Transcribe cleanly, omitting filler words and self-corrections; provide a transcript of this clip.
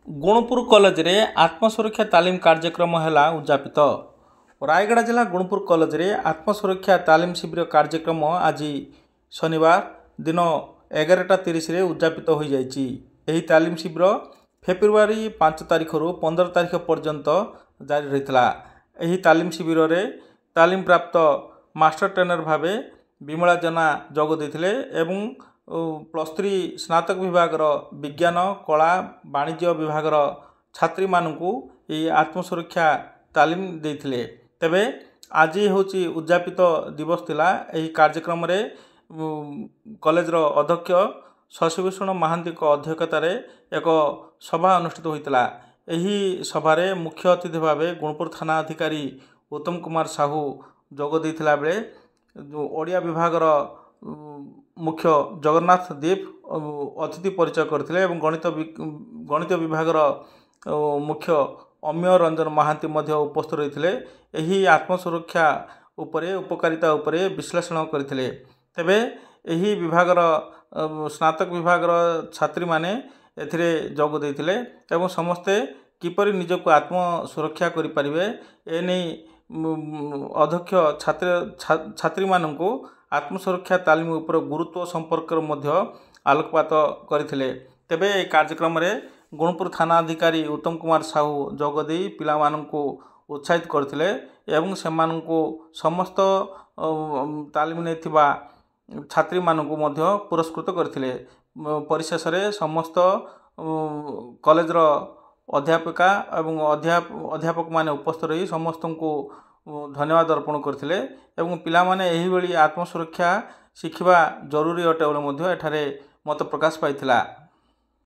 Gunpur college रे आत्मसुरक्षा तालीम कार्यक्रम है उद्यापित। रायगढ़ जिला गुणपुर कॉलेज रे आत्मसुरक्षा तालीम शिविर कार्यक्रम आज शनिवार दिन 11:30 उद्यापित हो जाइछि। एही तालीम शिविर फेब्रुआरी 5 तारिख रु 15 तारिख पर्यंत जारी रहितला। एही तालीम शिविर रे तालीम प्राप्त मास्टर ट्रेनर भावे विमला जना जोग देथिले एवं +3 स्नातक विभाग विज्ञान कला वाणिज्य विभाग छात्री मानू ये आत्मसुरक्षा तालीम देथिले। तेबे आज होची उद्यापित दिवस थिला। एही कार्यक्रम रे कॉलेज अध्यक्ष शशिभूषण महांती अध्यक्षतार एक सभा अनुष्ठित होइतला। एही सभारे मुख्य अतिथि भावे गुणपुर थाना अधिकारी उत्तम कुमार साहू जोग देथिला बेले ओडिया विभाग मुख्य जगन्नाथ देव अतिथि परिचय करथिले एवं गणित विभाग मुख्य अम्य रंजन महांती मध्य उपस्थित रहिथिले। एही आत्मसुरक्षा उपरे उपकारिता उपरे विश्लेषण करथिले। तेबे एही विभाग स्नातक विभाग छात्री माने एथिरे जोग देथिले एवं समस्ते किपरि निजको आत्मसुरक्षा करि परिबे एनै अध्यक्ष छात्री मानू आत्मसुरक्षा तालीम उपर गुरुत्व संपर्क आलोकपात करथिले। तेबे ए कार्यक्रम रे गुणपुर थाना अधिकारी उत्तम कुमार साहू जोगदे पिला मानू उत्साहित करथिले एवं सेमानकु समस्त तालीम नेथिबा छात्री मानू पुरस्कृत करथिले। परिशेष रे समस्त कॉलेज अध्यापिका एवं अध्यापक माने उपस्थित रही समस्त को धन्यवाद अर्पण करथिले एवं पिला माने एही बेली आत्मसुरक्षा शिखिबा जरूरी अटे बोली मध्य एठारे मत प्रकाश पाइथिला।